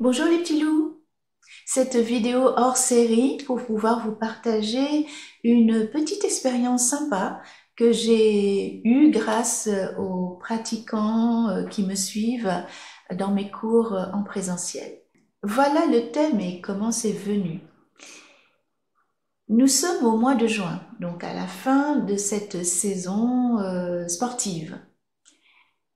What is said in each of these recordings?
Bonjour les petits loups! Cette vidéo hors série pour pouvoir vous partager une petite expérience sympa que j'ai eue grâce aux pratiquants qui me suivent dans mes cours en présentiel. Voilà le thème et comment c'est venu. Nous sommes au mois de juin, donc à la fin de cette saison sportive.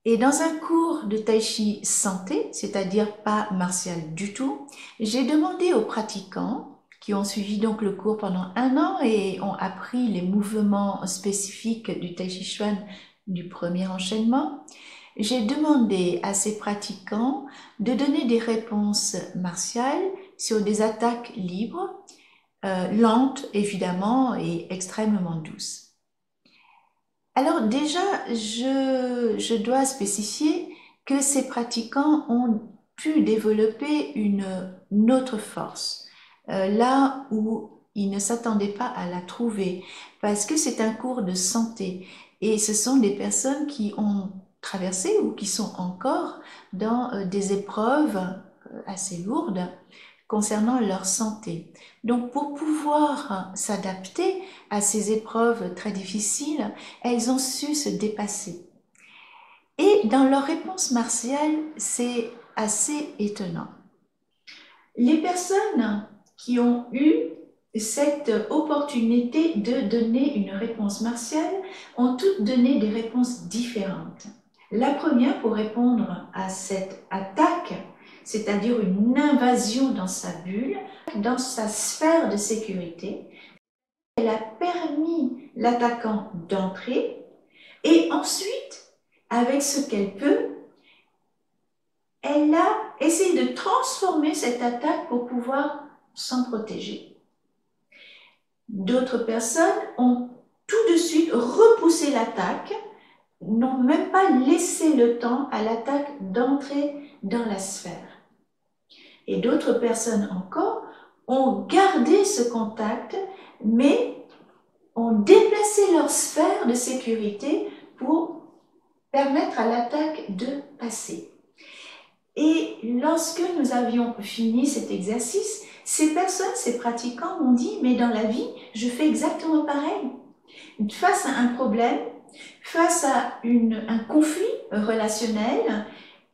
Et dans un cours de tai chi santé, c'est-à-dire pas martial du tout, j'ai demandé aux pratiquants qui ont suivi donc le cours pendant 1 an et ont appris les mouvements spécifiques du tai chi chuan du premier enchaînement, j'ai demandé à ces pratiquants de donner des réponses martiales sur des attaques libres, lentes évidemment et extrêmement douces. Alors déjà, je dois spécifier que ces pratiquants ont pu développer une autre force, là où ils ne s'attendaient pas à la trouver, parce que c'est un cours de santé et ce sont des personnes qui ont traversé ou qui sont encore dans des épreuves assez lourdes concernant leur santé. Donc pour pouvoir s'adapter à ces épreuves très difficiles, elles ont su se dépasser. Et dans leur réponse martiale, c'est assez étonnant. Les personnes qui ont eu cette opportunité de donner une réponse martiale ont toutes donné des réponses différentes. La première, pour répondre à cette attaque, c'est-à-dire une invasion dans sa bulle, dans sa sphère de sécurité, elle a permis l'attaquant d'entrer et ensuite, avec ce qu'elle peut, elle a essayé de transformer cette attaque pour pouvoir s'en protéger. D'autres personnes ont tout de suite repoussé l'attaque, n'ont même pas laissé le temps à l'attaque d'entrer dans la sphère. Et d'autres personnes encore ont gardé ce contact, mais ont déplacé leur sphère de sécurité pour permettre à l'attaque de passer. Et lorsque nous avions fini cet exercice, ces personnes, ces pratiquants m'ont dit « mais dans la vie, je fais exactement pareil. Face à un problème, face à un conflit relationnel,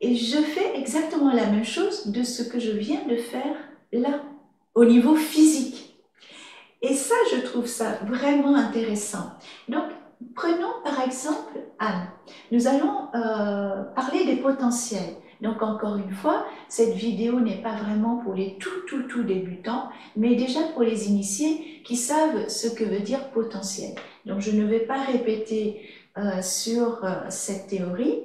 et je fais exactement la même chose de ce que je viens de faire là, au niveau physique. » Et ça, je trouve ça vraiment intéressant. Donc, prenons par exemple Anne. Nous allons parler des potentiels. Donc, encore une fois, cette vidéo n'est pas vraiment pour les tout débutants, mais déjà pour les initiés qui savent ce que veut dire potentiel. Donc, je ne vais pas répéter sur cette théorie.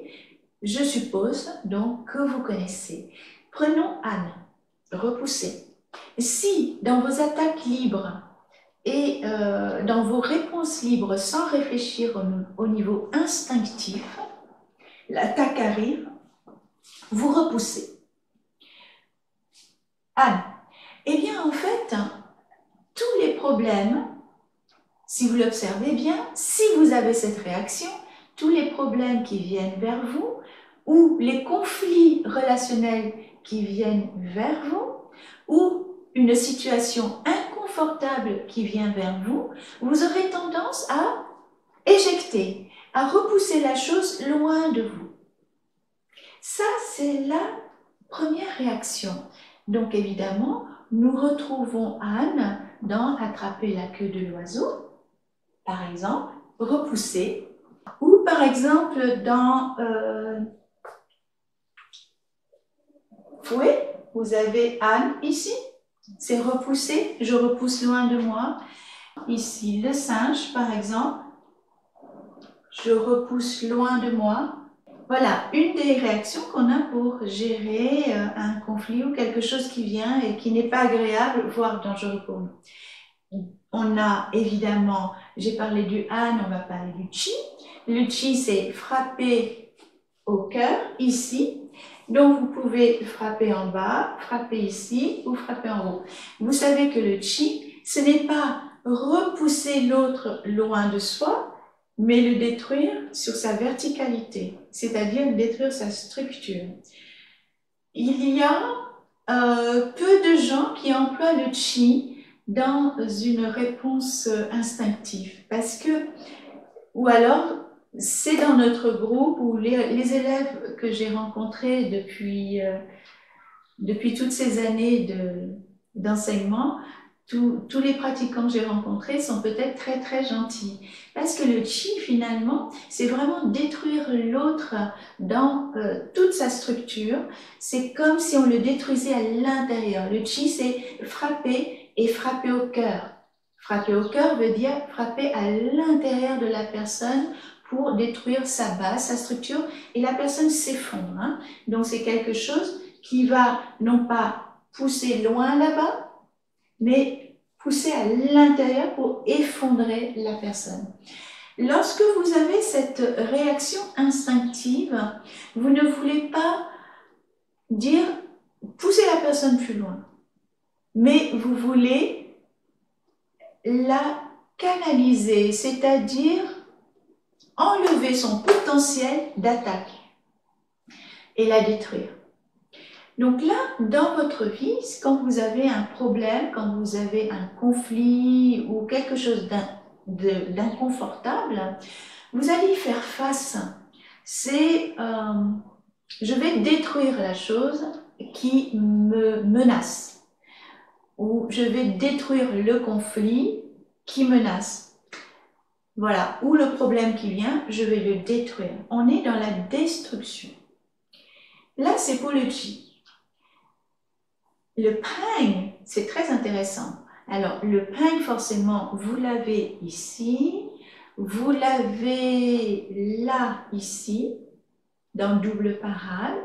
Je suppose donc que vous connaissez. Prenons Anne, repoussez. Si dans vos attaques libres et dans vos réponses libres sans réfléchir au niveau instinctif, l'attaque arrive, vous repoussez. Anne, eh bien en fait, tous les problèmes, si vous l'observez bien, si vous avez cette réaction, tous les problèmes qui viennent vers vous ou les conflits relationnels qui viennent vers vous ou une situation inconfortable qui vient vers vous, vous aurez tendance à éjecter, à repousser la chose loin de vous. Ça, c'est la première réaction. Donc évidemment, nous retrouvons Anne dans attraper la queue de l'oiseau, par exemple, repousser, ou par exemple dans fouet, vous avez Anne ici, c'est repousser, je repousse loin de moi. Ici, le singe, par exemple, je repousse loin de moi. Voilà, une des réactions qu'on a pour gérer un conflit ou quelque chose qui vient et qui n'est pas agréable, voire dangereux pour nous. On a évidemment, j'ai parlé du Han, on va parler du Chi. Le Chi, c'est frapper au cœur, ici. Donc, vous pouvez frapper en bas, frapper ici ou frapper en haut. Vous savez que le Chi, ce n'est pas repousser l'autre loin de soi, mais le détruire sur sa verticalité, c'est-à-dire détruire sa structure. Il y a peu de gens qui emploient le chi dans une réponse instinctive, parce que, ou alors, c'est dans notre groupe où les élèves que j'ai rencontrés depuis toutes ces années d'enseignement, tous les pratiquants que j'ai rencontrés sont peut-être très très gentils. Parce que le chi, finalement, c'est vraiment détruire l'autre dans toute sa structure. C'est comme si on le détruisait à l'intérieur. Le chi, c'est frapper et frapper au cœur. Frapper au cœur veut dire frapper à l'intérieur de la personne pour détruire sa base, sa structure, et la personne s'effondre. Hein. Donc c'est quelque chose qui va non pas pousser loin là-bas, mais pousser à l'intérieur pour effondrer la personne. Lorsque vous avez cette réaction instinctive, vous ne voulez pas dire pousser la personne plus loin, mais vous voulez la canaliser, c'est-à-dire enlever son potentiel d'attaque et la détruire. Donc là, dans votre vie, quand vous avez un problème, quand vous avez un conflit ou quelque chose d'inconfortable, vous allez y faire face. C'est je vais détruire la chose qui me menace, ou je vais détruire le conflit qui menace. Voilà, ou le problème qui vient, je vais le détruire. On est dans la destruction. Là, c'est pour le chi. Le pang, c'est très intéressant. Alors, le pang, forcément, vous l'avez ici, vous l'avez là, ici, dans le double parade.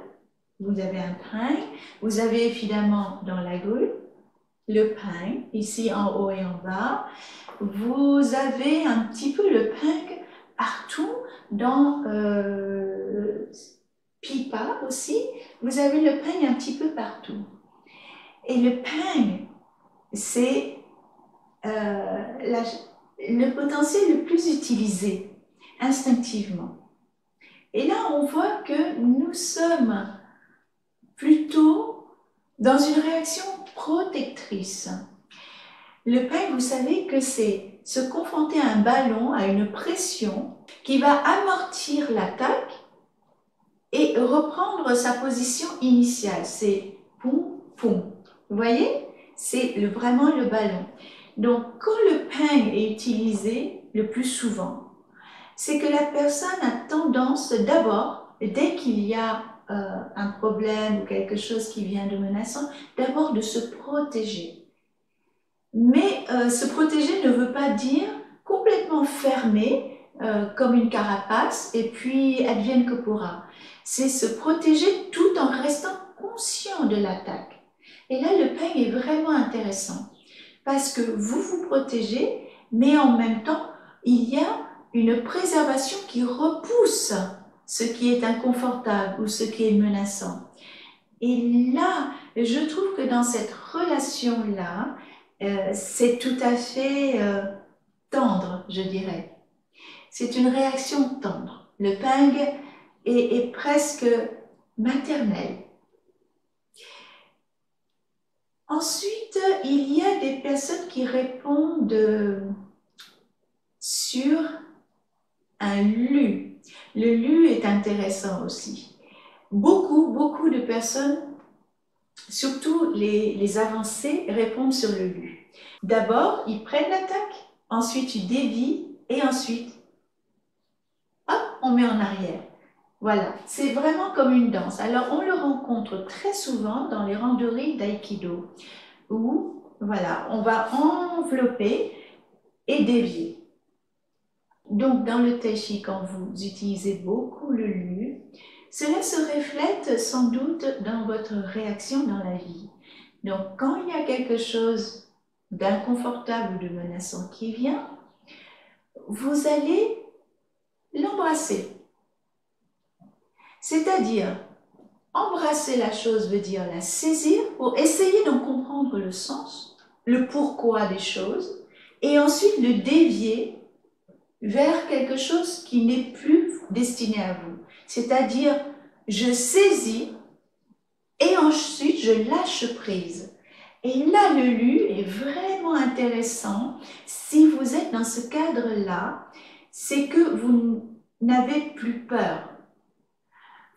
Vous avez un pang. Vous avez évidemment dans la gueule le pang, ici en haut et en bas. Vous avez un petit peu le pang partout, dans pipa aussi. Vous avez le pang un petit peu partout. Et le pang, c'est le potentiel le plus utilisé instinctivement. Et là, on voit que nous sommes plutôt dans une réaction protectrice. Le pang, vous savez que c'est se confronter à un ballon, à une pression qui va amortir l'attaque et reprendre sa position initiale. C'est poum, poum. Vous voyez? C'est vraiment le ballon. Donc, quand le pang est utilisé le plus souvent, c'est que la personne a tendance d'abord, dès qu'il y a un problème ou quelque chose qui vient de menaçant, d'abord de se protéger. Mais se protéger ne veut pas dire complètement fermer comme une carapace et puis advienne que pourra. C'est se protéger tout en restant conscient de l'attaque. Et là, le pang est vraiment intéressant parce que vous vous protégez, mais en même temps, il y a une préservation qui repousse ce qui est inconfortable ou ce qui est menaçant. Et là, je trouve que dans cette relation-là, c'est tout à fait tendre, je dirais. C'est une réaction tendre. Le pang est presque maternel. Ensuite, il y a des personnes qui répondent sur un lu. Le lu est intéressant aussi. Beaucoup de personnes, surtout les avancés, répondent sur le lu. D'abord, ils prennent l'attaque, ensuite ils dévient et ensuite, hop, on met en arrière. Voilà, c'est vraiment comme une danse. Alors, on le rencontre très souvent dans les randonnées d'aïkido, où, voilà, on va envelopper et dévier. Donc, dans le tai chi, quand vous utilisez beaucoup le lu, cela se reflète sans doute dans votre réaction dans la vie. Donc, quand il y a quelque chose d'inconfortable ou de menaçant qui vient, vous allez l'embrasser. C'est-à-dire, embrasser la chose veut dire la saisir pour essayer d'en comprendre le sens, le pourquoi des choses, et ensuite le dévier vers quelque chose qui n'est plus destiné à vous. C'est-à-dire, je saisis Et ensuite, je lâche prise. Et là, le lu est vraiment intéressant. Si vous êtes dans ce cadre-là, c'est que vous n'avez plus peur.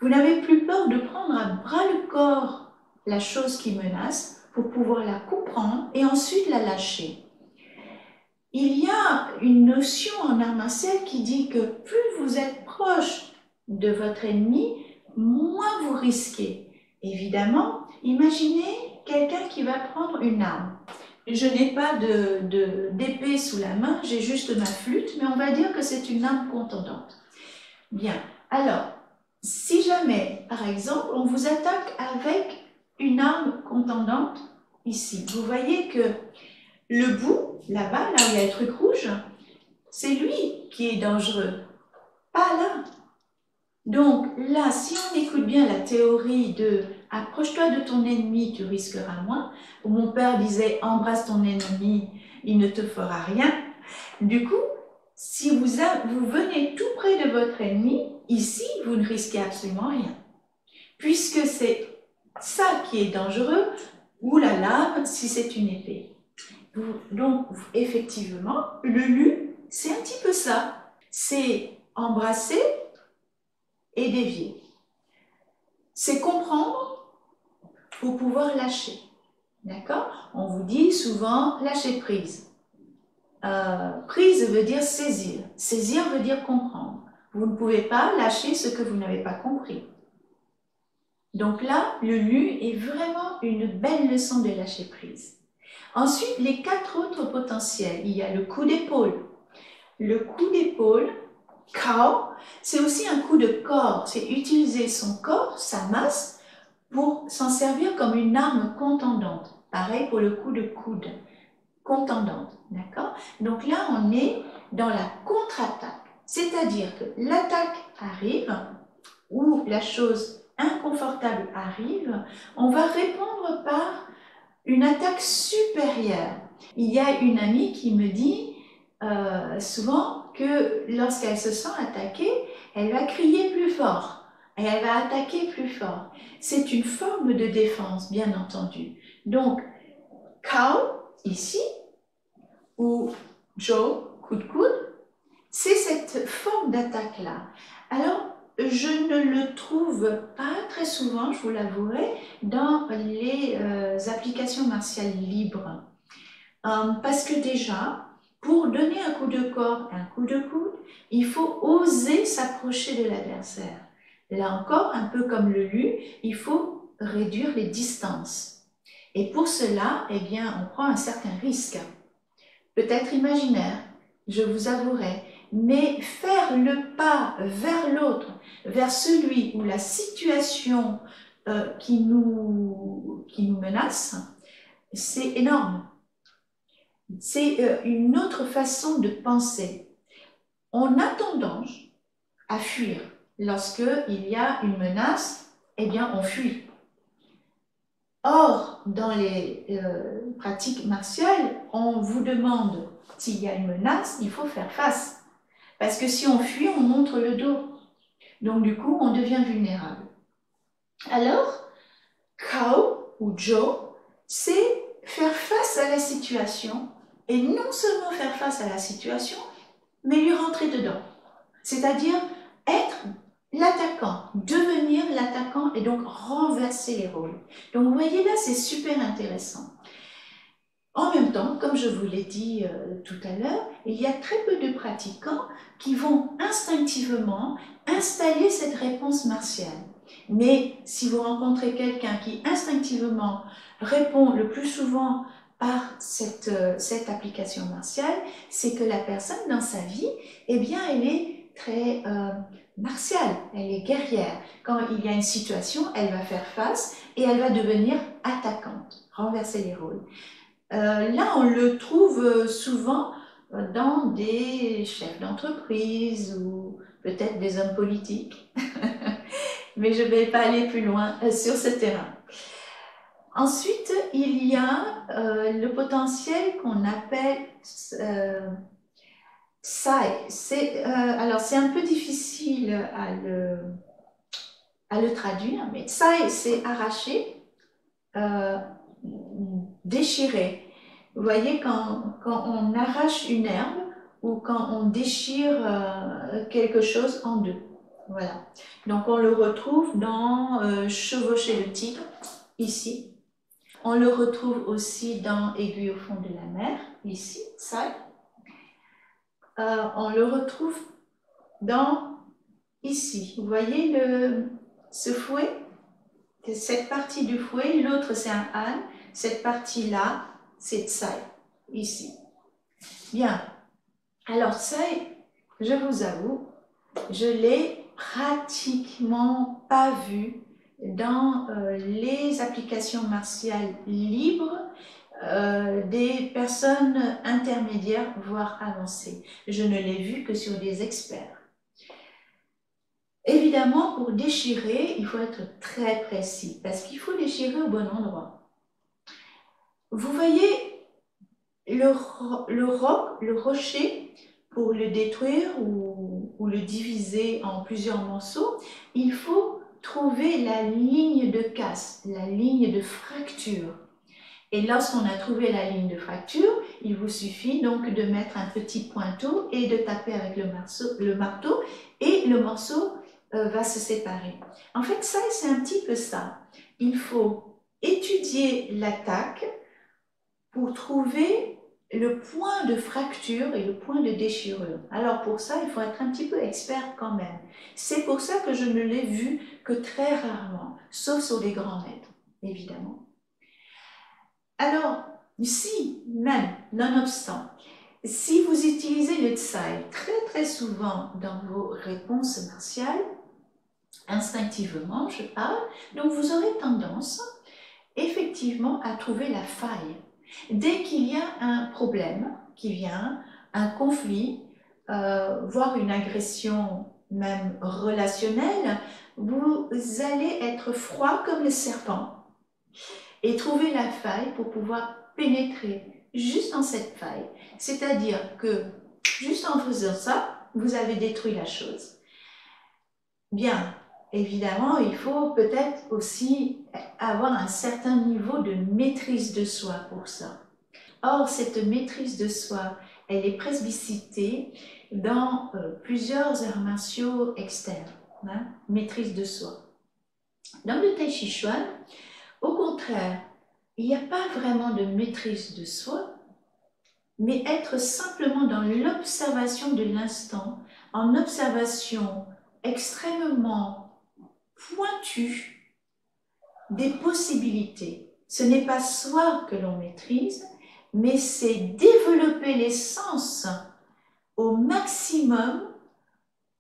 Vous n'avez plus peur de prendre à bras le corps la chose qui menace pour pouvoir la comprendre et ensuite la lâcher. Il y a une notion en art martial qui dit que plus vous êtes proche de votre ennemi, moins vous risquez. Évidemment, imaginez quelqu'un qui va prendre une arme. Je n'ai pas d'épée sous la main, j'ai juste ma flûte, mais on va dire que c'est une arme contondante. Bien, alors, si jamais, par exemple, on vous attaque avec une arme contondante, ici, vous voyez que le bout, là-bas, là où il y a le truc rouge, c'est lui qui est dangereux, pas là. Donc là, si on écoute bien la théorie de « approche-toi de ton ennemi, tu risqueras moins », où mon père disait « embrasse ton ennemi, il ne te fera rien », du coup, si vous venez tout près de votre ennemi, ici, vous ne risquez absolument rien, puisque c'est ça qui est dangereux, ou la lame si c'est une épée. Donc, effectivement, le lu, c'est un petit peu ça. C'est embrasser et dévier. C'est comprendre pour pouvoir lâcher. D'accord? On vous dit souvent lâcher prise. Prise veut dire saisir. Saisir veut dire comprendre. Vous ne pouvez pas lâcher ce que vous n'avez pas compris. Donc là, le lu est vraiment une belle leçon de lâcher prise. Ensuite, les 4 autres potentiels. Il y a le coup d'épaule. Le coup d'épaule, Kao, c'est aussi un coup de corps. C'est utiliser son corps, sa masse, pour s'en servir comme une arme contondante. Pareil pour le coup de coude. Contondante, d'accord? Donc là, on est dans la contre-attaque. C'est-à-dire que l'attaque arrive, ou la chose inconfortable arrive, on va répondre par une attaque supérieure. Il y a une amie qui me dit souvent que lorsqu'elle se sent attaquée, elle va crier plus fort et elle va attaquer plus fort. C'est une forme de défense, bien entendu. Donc, Kao, ici, ou Joe, coup de coude, c'est cette forme d'attaque-là. Alors, je ne le trouve pas très souvent, je vous l'avouerai, dans les applications martiales libres. Parce que déjà, pour donner un coup de corps, un coup de coude, il faut oser s'approcher de l'adversaire. Là encore, un peu comme le lu, il faut réduire les distances. Et pour cela, eh bien, on prend un certain risque. Peut-être imaginaire, je vous avouerai, mais faire le pas vers l'autre, vers celui ou la situation qui nous menace, c'est énorme. C'est une autre façon de penser. On a tendance à fuir. Lorsqu'il y a une menace, eh bien on fuit. Or, dans les pratiques martiales, on vous demande, s'il y a une menace, il faut faire face. Parce que si on fuit, on montre le dos. Donc du coup, on devient vulnérable. Alors, Kao ou Joe, c'est faire face à la situation, et non seulement faire face à la situation, mais lui rentrer dedans. C'est-à-dire être l'attaquant, devenir l'attaquant et donc renverser les rôles. Donc vous voyez là, c'est super intéressant. En même temps, comme je vous l'ai dit tout à l'heure, il y a très peu de pratiquants qui vont instinctivement installer cette réponse martiale. Mais si vous rencontrez quelqu'un qui instinctivement répond le plus souvent par cette application martiale, c'est que la personne dans sa vie, eh bien, elle est très martiale, elle est guerrière. Quand il y a une situation, elle va faire face et elle va devenir attaquante, renverser les rôles. Là, on le trouve souvent dans des chefs d'entreprise ou peut-être des hommes politiques. Mais je ne vais pas aller plus loin sur ce terrain. Ensuite, il y a le potentiel qu'on appelle Sai. Alors, c'est un peu difficile à le traduire, mais tsai, c'est arracher, déchirer. Vous voyez, quand on arrache une herbe ou quand on déchire quelque chose en deux. Voilà. Donc on le retrouve dans Chevaucher le tigre, ici. On le retrouve aussi dans Aiguille au fond de la mer, ici, ça. On le retrouve dans ici. Vous voyez ce fouet? Cette partie du fouet, l'autre c'est un han. Cette partie-là, c'est tsai, ici. Bien. Alors tsai, je vous avoue, je l'ai pratiquement pas vu dans les applications martiales libres des personnes intermédiaires, voire avancées. Je ne l'ai vu que sur des experts. Évidemment, pour déchirer, il faut être très précis, parce qu'il faut déchirer au bon endroit. Vous voyez le rocher, pour le détruire ou le diviser en plusieurs morceaux, il faut trouver la ligne de casse, la ligne de fracture. Et lorsqu'on a trouvé la ligne de fracture, il vous suffit donc de mettre un petit pointeau et de taper avec le marteau et le morceau va se séparer. En fait, ça, c'est un petit peu ça. Il faut étudier l'attaque pour trouver le point de fracture et le point de déchirure. Alors pour ça, il faut être un petit peu expert quand même. C'est pour ça que je ne l'ai vu que très rarement, sauf sur les grands maîtres, évidemment. Alors, si même, nonobstant, si vous utilisez le tsai très souvent dans vos réponses martiales, instinctivement, je parle, donc vous aurez tendance effectivement à trouver la faille. Dès qu'il y a un problème qui vient, un conflit, voire une agression même relationnelle, vous allez être froid comme le serpent et trouver la faille pour pouvoir pénétrer juste dans cette faille. C'est-à-dire que juste en faisant ça, vous avez détruit la chose. Bien, évidemment, il faut peut-être aussi avoir un certain niveau de maîtrise de soi pour ça. Or, cette maîtrise de soi, elle est presbycitée dans plusieurs arts martiaux externes. Hein, maîtrise de soi. Dans le Tai Chi Chuan, au contraire, il n'y a pas vraiment de maîtrise de soi, mais être simplement dans l'observation de l'instant, en observation extrêmement pointue des possibilités. Ce n'est pas soi que l'on maîtrise, mais c'est développer les sens au maximum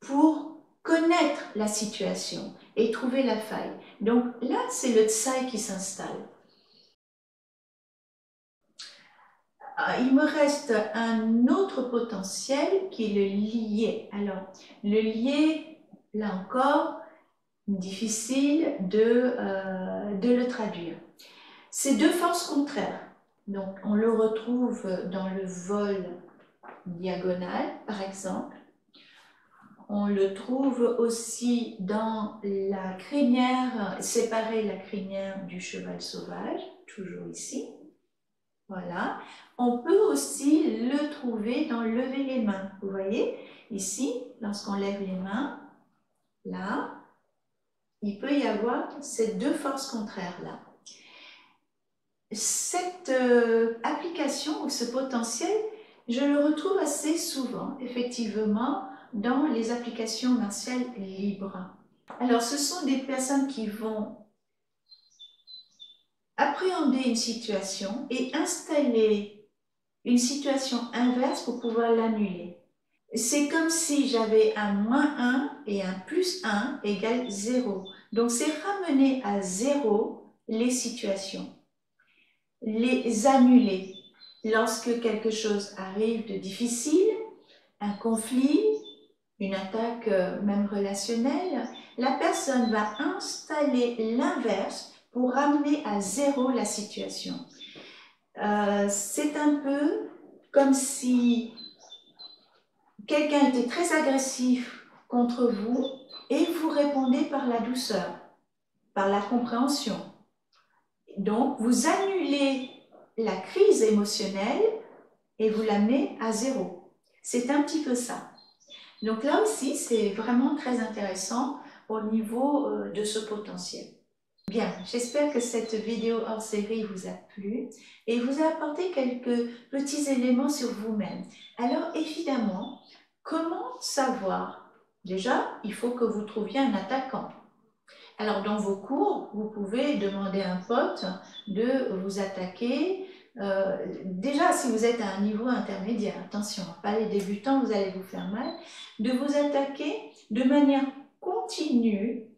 pour connaître la situation et trouver la faille. Donc là, c'est le tsai qui s'installe. Il me reste un autre potentiel qui est le lié. Alors, le lié, là encore, difficile de le traduire. C'est deux forces contraires. Donc, on le retrouve dans le vol diagonal, par exemple. On le trouve aussi dans la crinière, séparer la crinière du cheval sauvage, toujours ici. Voilà. On peut aussi le trouver dans lever les mains. Vous voyez, ici, lorsqu'on lève les mains, là, il peut y avoir ces deux forces contraires-là. Cette application ou ce potentiel, je le retrouve assez souvent, effectivement, dans les applications martiales libres. Alors, ce sont des personnes qui vont appréhender une situation et installer une situation inverse pour pouvoir l'annuler. C'est comme si j'avais un -1 et un +1 égale 0. Donc, c'est ramener à 0 les situations, les annuler. Lorsque quelque chose arrive de difficile, un conflit, une attaque même relationnelle, la personne va installer l'inverse pour ramener à 0 la situation. C'est un peu comme si quelqu'un était très agressif contre vous et vous répondez par la douceur. par la compréhension. Donc, vous annulez la crise émotionnelle et vous l'amenez à zéro. C'est un petit peu ça. Donc là aussi, c'est vraiment très intéressant au niveau de ce potentiel. Bien, j'espère que cette vidéo hors série vous a plu et vous a apporté quelques petits éléments sur vous-même. Alors évidemment, comment savoir? Déjà, il faut que vous trouviez un attaquant. Alors dans vos cours, vous pouvez demander à un pote de vous attaquer. Déjà, si vous êtes à un niveau intermédiaire, attention, pas les débutants, vous allez vous faire mal, de vous attaquer de manière continue,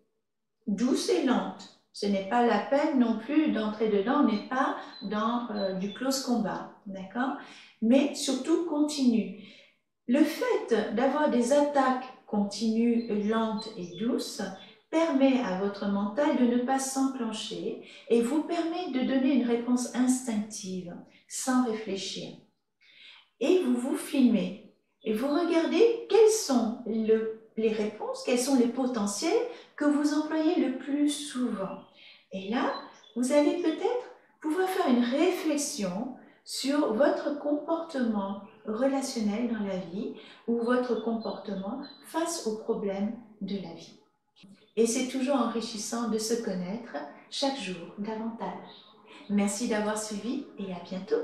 douce et lente. Ce n'est pas la peine non plus d'entrer dedans, on n'est pas dans du close combat, d'accord? Mais surtout continue. Le fait d'avoir des attaques continues, lentes et douces permet à votre mental de ne pas s'enclencher et vous permet de donner une réponse instinctive, sans réfléchir. Et vous vous filmez et vous regardez quelles sont les réponses, quels sont les potentiels que vous employez le plus souvent. Et là, vous allez peut-être pouvoir faire une réflexion sur votre comportement relationnel dans la vie ou votre comportement face aux problèmes de la vie. Et c'est toujours enrichissant de se connaître chaque jour davantage. Merci d'avoir suivi et à bientôt.